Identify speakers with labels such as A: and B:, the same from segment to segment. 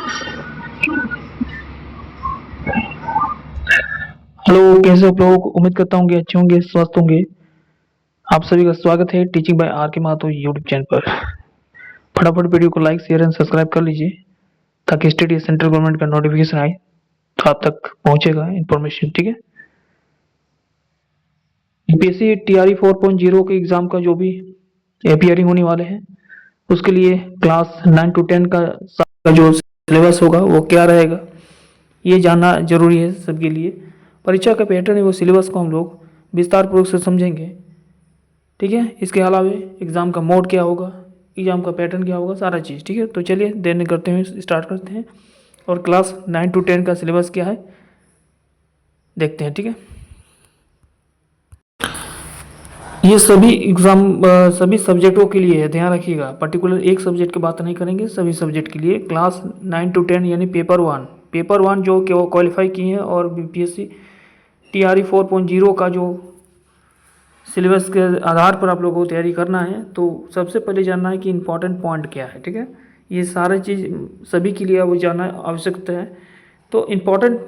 A: Hello, कैसे हो आप लोग? उम्मीद करता हूँ कि अच्छे होंगे, स्वस्थ होंगे। आप सभी का स्वागत है टीचिंग बाय आर के माथुर यूट्यूब चैनल पर। फटाफट वीडियो को लाइक, शेयर एंड सब्सक्राइब कर लीजिए ताकि स्टेट या सेंट्रल गवर्नमेंट का नोटिफिकेशन आए तो आप तक पहुंचेगा इन्फॉर्मेशन। ठीक है। यूपीएससी टीआरई 4.0 के एग्जाम का जो भी अपीयरिंग होने वाले हैं उसके लिए क्लास 9 to 10 का जो सिलेबस होगा वो क्या रहेगा, ये जानना जरूरी है सबके लिए। परीक्षा का पैटर्न है वो सिलेबस को हम लोग विस्तार पूर्वक से समझेंगे। ठीक है। इसके अलावा एग्ज़ाम का मोड क्या होगा, एग्ज़ाम का पैटर्न क्या होगा, सारा चीज़। ठीक है। तो चलिए देर नहीं करते हुए स्टार्ट करते हैं और क्लास 9 to 10 का सिलेबस क्या है देखते हैं। ठीक है। ये सभी एग्ज़ाम सभी सब्जेक्टों के लिए है, ध्यान रखिएगा। पर्टिकुलर एक सब्जेक्ट की बात नहीं करेंगे, सभी सब्जेक्ट के लिए। क्लास 9 to 10 यानी पेपर 1 जो कि वो क्वालिफाई किए हैं और बीपीएससी टीआरई 4.0 का जो सिलेबस के आधार पर आप लोगों को तैयारी करना है। तो सबसे पहले जानना है कि इम्पॉर्टेंट पॉइंट क्या है। ठीक है। ये सारा चीज़ सभी के लिए वो जानना आवश्यकता है। तो इम्पॉर्टेंट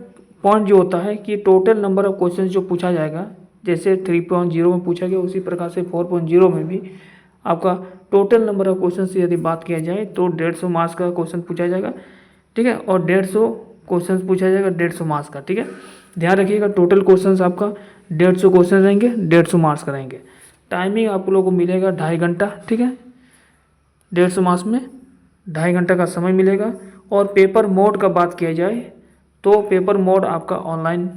A: पॉइंट जो होता है कि टोटल नंबर ऑफ क्वेश्चन जो पूछा जाएगा, जैसे 3.0 में पूछा गया उसी प्रकार से 4.0 में भी आपका टोटल नंबर ऑफ क्वेश्चन से यदि बात किया जाए तो 150 मार्क्स का क्वेश्चन पूछा जाएगा। ठीक है। और 150 क्वेश्चन पूछा जाएगा 150 मार्क्स का। ठीक है। ध्यान रखिएगा टोटल क्वेश्चन आपका 150 क्वेश्चन रहेंगे, 150 मार्क्स का रहेंगे। टाइमिंग आप लोगों को मिलेगा 2.5 घंटा। ठीक है। 150 मार्क्स में 2.5 घंटा का समय मिलेगा। और पेपर मोड का बात किया जाए तो पेपर मोड आपका ऑनलाइन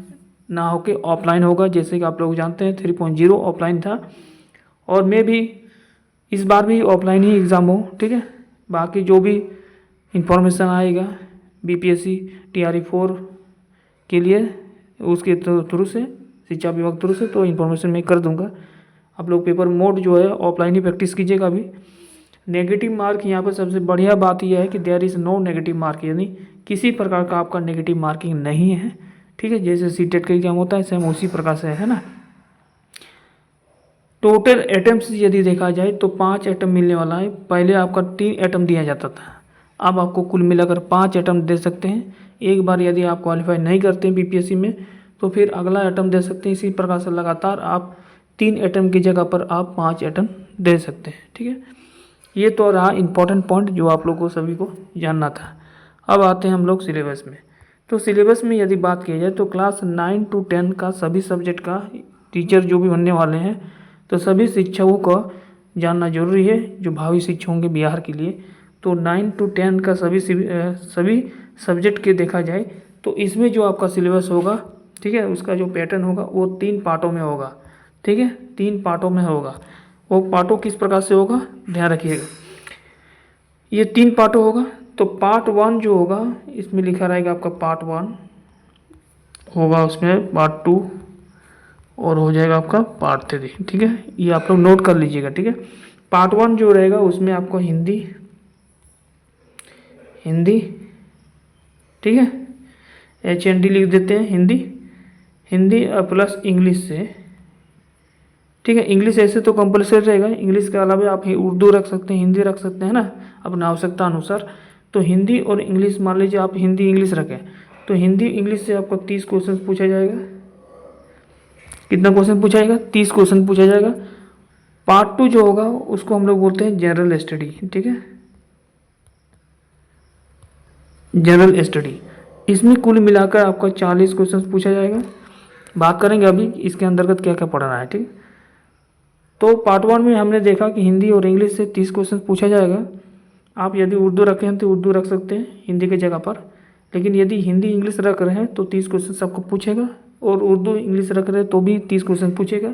A: ना होके ऑफलाइन होगा। जैसे कि आप लोग जानते हैं 3.0 ऑफलाइन था और मैं भी इस बार भी ऑफलाइन ही एग्ज़ाम हो। ठीक है। बाकी जो भी इंफॉर्मेशन आएगा बीपीएससी टीआरई 4 के लिए उसके थ्रू से, शिक्षा विभाग थ्रू से, तो इन्फॉर्मेशन मैं कर दूंगा। आप लोग पेपर मोड जो है ऑफलाइन ही प्रैक्टिस कीजिएगा। अभी नेगेटिव मार्क यहाँ पर सबसे बढ़िया बात यह है कि there is no negative mark, यानी किसी प्रकार का आपका नेगेटिव मार्किंग नहीं है। ठीक है। जैसे सीटेट का एग्जाम होता है सेम उसी प्रकार से है ना। टोटल अटेम्प्ट यदि देखा जाए तो 5 अटेम्प्ट मिलने वाला है। पहले आपका 3 अटेम्प्ट दिया जाता था, अब आपको कुल मिलाकर 5 अटेम्प्ट दे सकते हैं। एक बार यदि आप क्वालिफाई नहीं करते हैं बीपीएससी में तो फिर अगला अटेम्प्ट दे सकते हैं। इसी प्रकार से लगातार आप 3 अटेम्प्ट की जगह पर आप 5 अटेम्प्ट दे सकते हैं। ठीक है। ये तो रहा इम्पोर्टेंट पॉइंट जो आप लोगों को सभी को जानना था। अब आते हैं हम लोग सिलेबस में। तो सिलेबस में यदि बात की जाए तो क्लास 9 to 10 का सभी सब्जेक्ट का टीचर जो भी बनने वाले हैं तो सभी शिक्षकों को जानना जरूरी है जो भावी शिक्षक होंगे बिहार के लिए। तो 9 to 10 का सभी सब्जेक्ट के देखा जाए तो इसमें जो आपका सिलेबस होगा, ठीक है, उसका जो पैटर्न होगा वो 3 पार्टों में होगा। ठीक है। 3 पार्टों में होगा। वो पार्टों किस प्रकार से होगा ध्यान रखिएगा। ये 3 पार्टों होगा। तो पार्ट 1 जो होगा इसमें लिखा रहेगा आपका पार्ट 1 होगा, उसमें पार्ट 2 और हो जाएगा आपका पार्ट 3। ठीक है। ये आप लोग नोट कर लीजिएगा। ठीक है। पार्ट 1 जो रहेगा उसमें आपको हिंदी, ठीक है, HND लिख देते हैं हिंदी प्लस इंग्लिश से। ठीक है। इंग्लिश ऐसे तो कंपलसरी रहेगा, इंग्लिश के अलावा आप उर्दू रख सकते हैं, हिंदी रख सकते हैं ना अपना आवश्यकता अनुसार। तो हिंदी और इंग्लिश, मान लीजिए आप हिंदी इंग्लिश रखें तो हिंदी इंग्लिश से आपको 30 क्वेश्चन पूछा जाएगा। कितना क्वेश्चन पूछा जाएगा? 30 क्वेश्चन पूछा जाएगा। पार्ट 2 जो होगा उसको हम लोग बोलते हैं जनरल स्टडी। ठीक है। जनरल स्टडी, इसमें कुल मिलाकर आपका 40 क्वेश्चन पूछा जाएगा। बात करेंगे अभी इसके अंतर्गत क्या क्या पढ़ना है। ठीक। तो पार्ट 1 में हमने देखा कि हिंदी और इंग्लिश से 30 क्वेश्चन पूछा जाएगा। आप यदि उर्दू रखें हैं तो उर्दू रख सकते हैं हिंदी की जगह पर, लेकिन यदि हिंदी इंग्लिश रख रहे हैं तो 30 क्वेश्चन सबको पूछेगा, और उर्दू इंग्लिश रख रहे हैं तो भी 30 क्वेश्चन पूछेगा।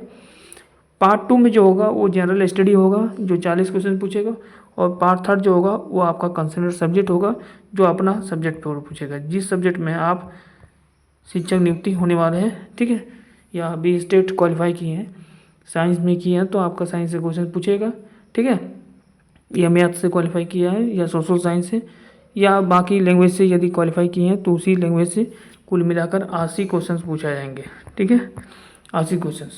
A: पार्ट 2 में जो होगा वो जनरल स्टडी होगा जो 40 क्वेश्चन पूछेगा, और पार्ट 3 जो होगा वो आपका कंसर्न सब्जेक्ट होगा जो अपना सब्जेक्ट पर पूछेगा, जिस सब्जेक्ट में आप शिक्षक नियुक्ति होने वाले हैं। ठीक है। या अभी स्टेट क्वालिफाई किए हैं, साइंस में किए हैं तो आपका साइंस से क्वेश्चन पूछेगा। ठीक है। या मैथ से क्वालिफाई किया है या सोशल साइंस से या बाकी लैंग्वेज से यदि क्वालिफाई किए हैं तो उसी लैंग्वेज से कुल मिलाकर 80 क्वेश्चन पूछा जाएंगे। ठीक है। 80 क्वेश्चन।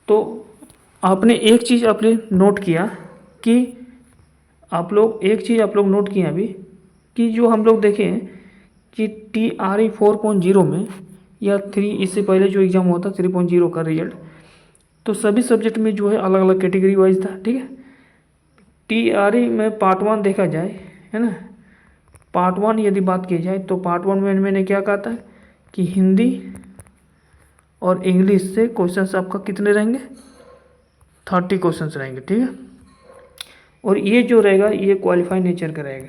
A: तो आपने एक चीज़ आपने नोट किया कि आप लोग एक चीज़ आप लोग नोट किए अभी कि जो हम लोग देखें कि TRE 4.0 में या 3, इससे पहले जो एग्ज़ाम हुआ था 3.0 का रिजल्ट, तो सभी सब्जेक्ट में जो है अलग अलग कैटेगरी वाइज था, ठीक है। TRE में पार्ट 1 देखा जाए, है ना, पार्ट 1 यदि बात की जाए तो पार्ट 1 में मैंने क्या कहा था कि हिंदी और इंग्लिश से क्वेश्चंस आपका कितने रहेंगे, 30 क्वेश्चंस रहेंगे, ठीक है। और ये जो रहेगा ये क्वालिफाई नेचर का रहेगा,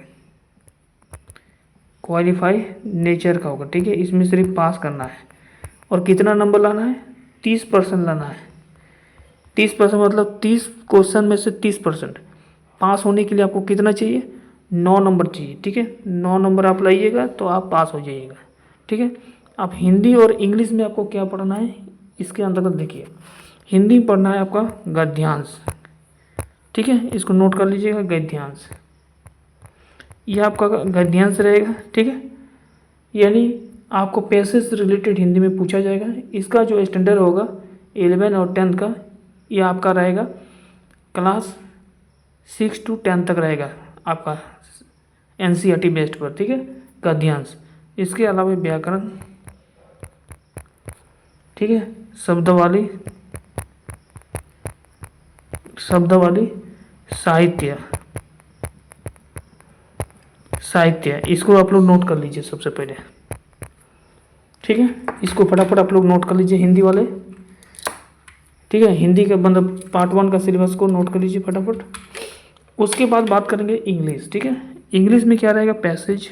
A: क्वालिफाई नेचर का होगा, ठीक है। इसमें सिर्फ पास करना है और कितना नंबर लाना है, 30% लाना है। 30% मतलब 30 क्वेश्चन में से 30%। पास होने के लिए आपको कितना चाहिए, 9 नंबर चाहिए, ठीक है। 9 नंबर आप लाइएगा तो आप पास हो जाइएगा, ठीक है। आप हिंदी और इंग्लिश में आपको क्या पढ़ना है, इसके अंतर्गत देखिए, हिंदी में पढ़ना है आपका गद्यांश, ठीक है, इसको नोट कर लीजिएगा, गद्यांश। यह आपका गद्यांश रहेगा, ठीक है। यानी आपको पैसेज से रिलेटेड हिंदी में पूछा जाएगा। इसका जो स्टैंडर्ड होगा 11 और 10 का, यह आपका रहेगा क्लास 6 to 10 तक रहेगा आपका NCERT बेस्ड पर, ठीक है, गद्यांश। इसके अलावा व्याकरण, ठीक है, शब्दावली, साहित्य, इसको आप लोग नोट कर लीजिए सबसे पहले, ठीक है। इसको फटाफट आप लोग नोट कर लीजिए हिंदी वाले, ठीक है। हिंदी का मतलब पार्ट 1 का सिलेबस को नोट कर लीजिए फटाफट। उसके बाद बात करेंगे इंग्लिश, ठीक है। इंग्लिश में क्या रहेगा, पैसेज,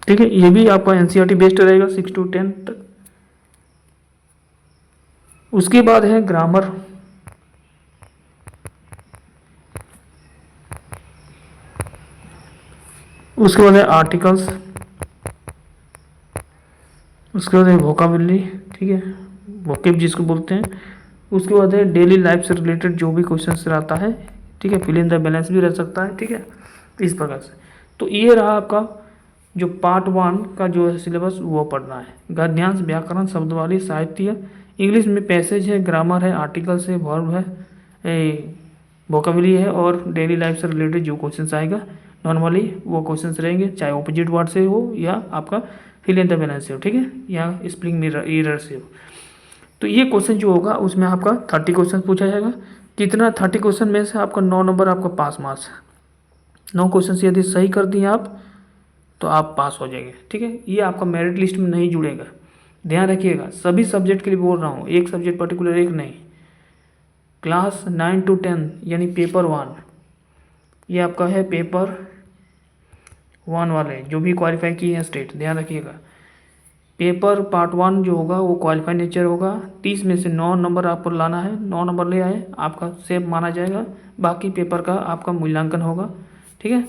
A: ठीक है, ये भी आपका NCERT बेस्ड रहेगा 6 to 10 तक। उसके बाद है ग्रामर, उसके बाद है आर्टिकल्स, उसके बाद है वोकाबुलरी, ठीक है, वोकेब जिसको बोलते हैं। उसके बाद है डेली लाइफ से रिलेटेड जो भी क्वेश्चन रहता है, ठीक है, फिल इन द बैलेंस भी रह सकता है, ठीक है, इस प्रकार से। तो ये रहा आपका जो पार्ट 1 का जो है सिलेबस, वो पढ़ना है। गद्यांश, व्याकरण, शब्दावली, साहित्य, इंग्लिश में पैसेज है, ग्रामर है, आर्टिकल्स है, वर्ब है, वोकेबुलरी है, और डेली लाइफ से रिलेटेड जो क्वेश्चन आएगा नॉर्मली वो क्वेश्चंस रहेंगे, चाहे ऑपोजिट वर्ड से हो या आपका फिल इन द बैलेंस से हो, ठीक है, या स्प्लिंग एरर से हो। तो ये क्वेश्चन जो होगा उसमें आपका 30 क्वेश्चन पूछा जाएगा। कितना, 30 क्वेश्चन में से आपका 9 नंबर आपका पास मार्क्स, 9 क्वेश्चन यदि सही कर दिए आप तो आप पास हो जाएंगे, ठीक है। ये आपका मेरिट लिस्ट में नहीं जुड़ेगा, ध्यान रखिएगा। सभी सब्जेक्ट के लिए बोल रहा हूँ, एक सब्जेक्ट पर्टिकुलर एक नहीं। क्लास 9 to 10 यानी पेपर 1, ये आपका है पेपर 1 वाले जो भी क्वालिफाई किए हैं स्टेट, ध्यान रखिएगा। पेपर पार्ट 1 जो होगा वो क्वालिफाई नेचर होगा। 30 में से 9 नंबर आपको लाना है, 9 नंबर ले आए आपका सेफ माना जाएगा, बाकी पेपर का आपका मूल्यांकन होगा, ठीक है।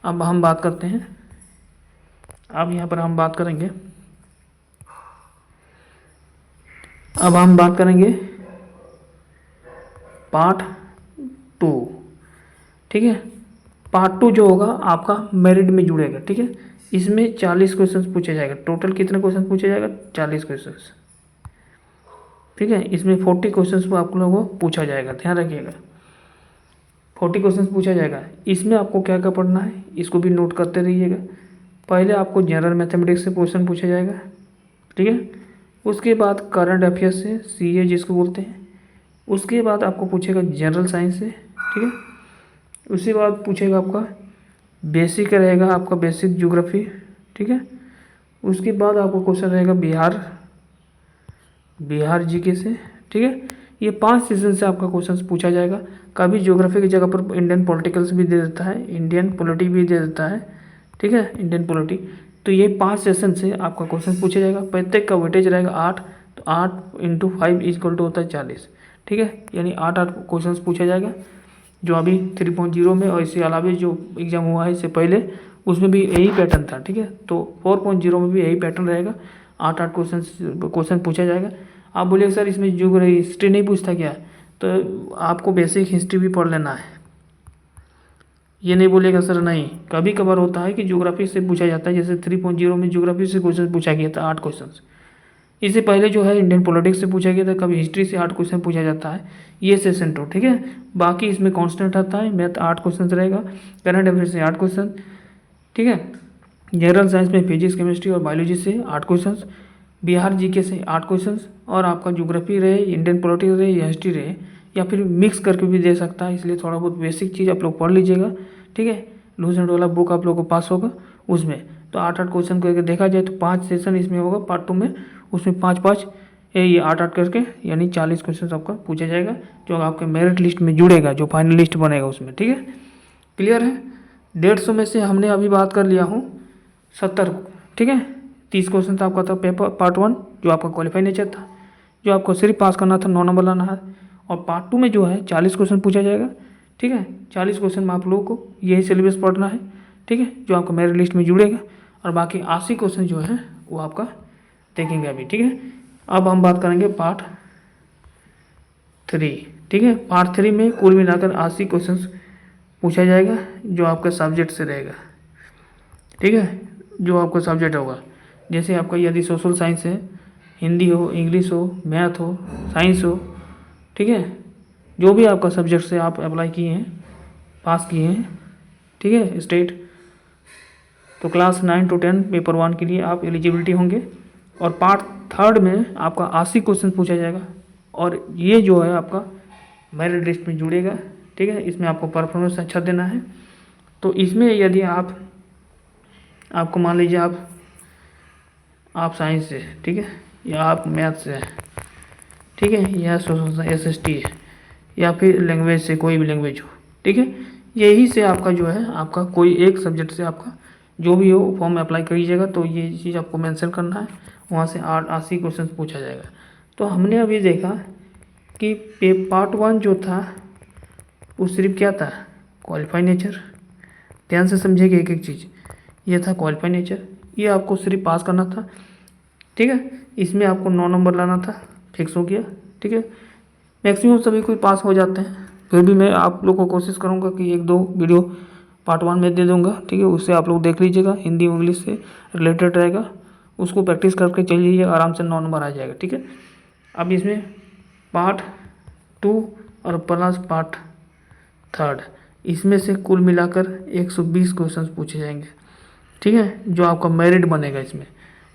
A: अब हम बात करते हैं, अब यहाँ पर हम बात करेंगे, अब हम बात करेंगे पार्ट 2, ठीक है। पार्ट 2 जो होगा आपका मेरिट में जुड़ेगा, ठीक है। इसमें 40 क्वेश्चन पूछे जाएगा। टोटल कितने क्वेश्चन पूछे जाएगा, 40 क्वेश्चन, ठीक है। इसमें 40 क्वेश्चन को आप लोगों को पूछा जाएगा, ध्यान रखिएगा, 40 क्वेश्चन पूछा जाएगा। इसमें आपको क्या क्या पढ़ना है इसको भी नोट करते रहिएगा। पहले आपको जनरल मैथमेटिक्स से क्वेश्चन पूछा जाएगा, ठीक है। उसके बाद करंट अफेयर्स से, CA जिसको बोलते हैं। उसके बाद आपको पूछेगा जनरल साइंस से, ठीक है। उसके बाद पूछेगा आपका बेसिक रहेगा, आपका बेसिक ज्योग्राफी, ठीक है। उसके बाद आपको क्वेश्चन रहेगा बिहार जीके से, ठीक है। ये 5 सेशन से आपका क्वेश्चन पूछा जाएगा। कभी ज्योग्राफी की जगह पर इंडियन पॉलिटिकल्स भी दे देता है, इंडियन पॉलिटी भी दे देता है, ठीक है, इंडियन पॉलिटी। तो ये 5 सेशन से आपका क्वेश्चन पूछा जाएगा। प्रत्येक का वेटेज रहेगा 8, तो 8 × 5 = होता है 40, ठीक है। यानी 8 क्वेश्चन पूछा जाएगा, जो अभी 3.0 में और इसके अलावा जो एग्ज़ाम हुआ है इससे पहले उसमें भी यही पैटर्न था, ठीक है। तो 4.0 में भी यही पैटर्न रहेगा, 8 क्वेश्चन पूछा जाएगा। आप बोलिए सर इसमें ज्योग्राफी हिस्ट्री नहीं पूछता क्या, तो आपको बेसिक हिस्ट्री भी पढ़ लेना है। ये नहीं बोलेगा सर नहीं, कभी कभार होता है कि ज्योग्राफी से पूछा जाता है, जैसे 3.0 में ज्योग्राफी से क्वेश्चन पूछा गया था 8 क्वेश्चन, इससे पहले जो है इंडियन पॉलिटिक्स से पूछा गया था, कभी हिस्ट्री से 8 क्वेश्चन पूछा जाता है, ये सेशन 2, ठीक है। बाकी इसमें कांस्टेंट आता है, मैथ 8 क्वेश्चन रहेगा, करंट अफेयर से 8 क्वेश्चन, ठीक है। जनरल साइंस में फिजिक्स, केमिस्ट्री और बायोलॉजी से 8 क्वेश्चन, बिहार जीके से 8 क्वेश्चन, और आपका ज्योग्राफी रहे, इंडियन पॉलिटिक्स रहे या हिस्ट्री रहे, या फिर मिक्स करके भी दे सकता है, इसलिए थोड़ा बहुत बेसिक चीज़ आप लोग पढ़ लीजिएगा, ठीक है। लूज एंड वाला बुक आप लोग को पास होगा उसमें। तो 8-8 क्वेश्चन करके देखा जाए तो 5 सेशन इसमें होगा पार्ट 2 में, उसमें 5-5 ये 8-8 करके यानी 40 क्वेश्चन आपका पूछा जाएगा, जो आपके मेरिट लिस्ट में जुड़ेगा, जो फाइनल लिस्ट बनेगा उसमें, ठीक है। क्लियर है। 150 में से हमने अभी बात कर लिया हूँ 70, ठीक है। 30 क्वेश्चन था आपका था पेपर पार्ट 1 जो आपका क्वालिफाई नेचर था, जो आपको सिर्फ पास करना था, 9 नंबर लाना है। और पार्ट 2 में जो है 40 क्वेश्चन पूछा जाएगा, ठीक है। 40 क्वेश्चन में आप लोगों को यही सिलेबस पढ़ना है, ठीक है, जो आपका मेरिट लिस्ट में जुड़ेगा। और बाकी 80 क्वेश्चन जो है वो आपका देखेंगे अभी, ठीक है। अब हम बात करेंगे पार्ट 3, ठीक है। पार्ट 3 में कुल मिलाकर 80 क्वेश्चन पूछा जाएगा, जो आपका सब्जेक्ट से रहेगा, ठीक है, जो आपका सब्जेक्ट होगा। जैसे आपका यदि सोशल साइंस है, हिंदी हो, इंग्लिश हो, मैथ हो, साइंस हो, ठीक है, जो भी आपका सब्जेक्ट से आप अप्लाई किए हैं, पास किए हैं, ठीक है, स्टेट, तो क्लास 9 to 10 पेपर 1 के लिए आप एलिजिबिलिटी होंगे। और पार्ट 3 में आपका 80 क्वेश्चन पूछा जाएगा, और ये जो है आपका मेरिट लिस्ट में जुड़ेगा, ठीक है। इसमें आपको परफॉर्मेंस अच्छा देना है। तो इसमें यदि आपको मान लीजिए आप साइंस से, ठीक है, या आप मैथ से है, ठीक है, या सोशल SST है, या फिर लैंग्वेज से, कोई भी लैंग्वेज हो, ठीक है, यही से आपका जो है आपका कोई एक सब्जेक्ट से आपका जो भी हो फॉर्म में अप्लाई करिएगा, तो ये चीज़ आपको मेंशन करना है, वहाँ से 80 क्वेश्चन पूछा जाएगा। तो हमने अभी देखा कि पार्ट 1 जो था वो सिर्फ क्या था, क्वालिफाई नेचर। ध्यान से समझिएगा एक एक चीज़, ये था क्वालिफाई नेचर, ये आपको सिर्फ पास करना था, ठीक है। इसमें आपको 9 नंबर लाना था, फिक्स हो गया, ठीक है। मैक्सिमम सभी कोई पास हो जाते हैं, फिर भी मैं आप लोग को कोशिश करूँगा कि 1-2 वीडियो पार्ट 1 में दे दूँगा, ठीक है। उससे आप लोग देख लीजिएगा, हिंदी इंग्लिश से रिलेटेड रहेगा, उसको प्रैक्टिस करके चलिए, आराम से 9 नंबर आ जाएगा, ठीक है। अब इसमें पार्ट 2 और प्लस पार्ट 3, इसमें से कुल मिलाकर 120 क्वेश्चन पूछे जाएंगे, ठीक है, जो आपका मेरिट बनेगा इसमें,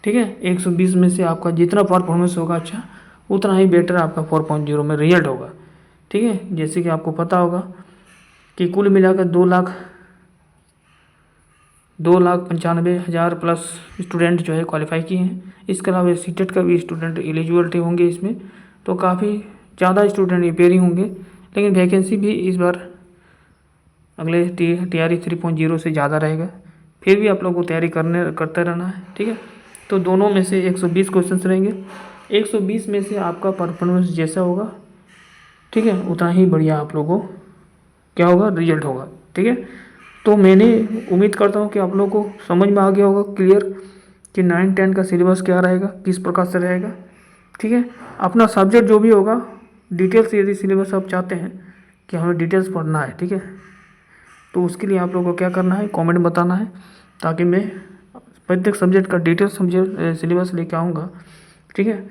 A: ठीक है। 120 में से आपका जितना परफॉर्मेंस होगा अच्छा, उतना ही बेटर आपका 4.0 में रिजल्ट होगा, ठीक है। जैसे कि आपको पता होगा कि कुल मिलाकर 2,95,000 प्लस स्टूडेंट जो है क्वालिफाई किए हैं। इसके अलावा सीटेट का भी स्टूडेंट एलिजिबिलिटी होंगे इसमें, तो काफ़ी ज़्यादा स्टूडेंट अपेयरिंग होंगे। लेकिन वैकेंसी भी इस बार अगले TRE 3.0 से ज़्यादा रहेगा, फिर भी आप लोगों को तैयारी करते रहना है, ठीक है। तो दोनों में से 120 क्वेश्चन रहेंगे, 120 में से आपका परफॉर्मेंस जैसा होगा, ठीक है, उतना ही बढ़िया आप लोगों को क्या होगा, रिजल्ट होगा, ठीक है। तो मैंने उम्मीद करता हूँ कि आप लोगों को समझ में आ गया होगा क्लियर कि 9-10 का सिलेबस क्या रहेगा, किस प्रकार से रहेगा, ठीक है। अपना सब्जेक्ट जो भी होगा डिटेल्स, यदि सिलेबस आप चाहते हैं कि हमें डिटेल्स पढ़ना है, ठीक है, तो उसके लिए आप लोगों को क्या करना है, कमेंट में बताना है, ताकि मैं प्रत्येक सब्जेक्ट का डिटेल्स सिलेबस लेके आऊँगा, ठीक है।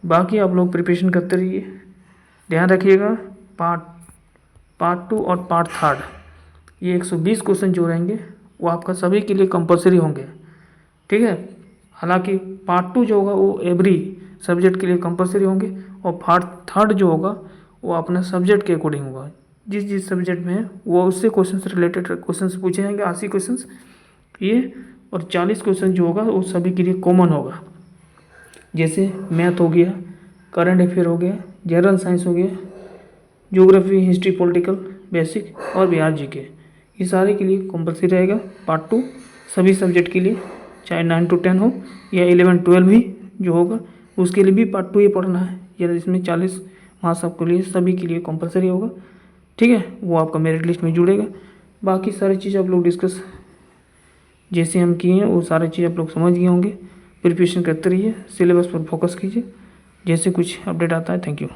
A: बाकी आप लोग प्रिपरेशन करते रहिए, ध्यान रखिएगा। पार्ट 2 और पार्ट 3 ये 120 क्वेश्चन जो रहेंगे वो आपका सभी के लिए कंपलसरी होंगे, ठीक है। हालांकि पार्ट 2 जो होगा वो एवरी सब्जेक्ट के लिए कंपलसरी होंगे, और पार्ट 3 जो होगा वो अपने सब्जेक्ट के अकॉर्डिंग होगा, जिस सब्जेक्ट में है वो उससे क्वेश्चन से रिलेटेड क्वेश्चन पूछे जाएंगे, 80 क्वेश्चन ये, और 40 क्वेश्चन जो होगा वो सभी के लिए कॉमन होगा। जैसे मैथ हो गया, करंट अफेयर हो गया, जनरल साइंस हो गया, ज्योग्राफी, हिस्ट्री, पॉलिटिकल, बेसिक और बिहार जीके, ये सारे के लिए कंपलसरी रहेगा पार्ट 2 सभी सब्जेक्ट के लिए, चाहे 9 to 10 हो या 11-12 भी जो होगा उसके लिए भी पार्ट 2 ही पढ़ना है, या इसमें 40 मार्क्स आपके लिए सभी के लिए कंपलसरी होगा, ठीक है। वो आपका मेरिट लिस्ट में जुड़ेगा। बाकी सारी चीज़ आप लोग डिस्कस जैसे हम किए हैं वो सारी चीज़ आप लोग समझ गए होंगे। प्रिपरेशन करते रहिए, सिलेबस पर फोकस कीजिए, जैसे कुछ अपडेट आता है। Thank you.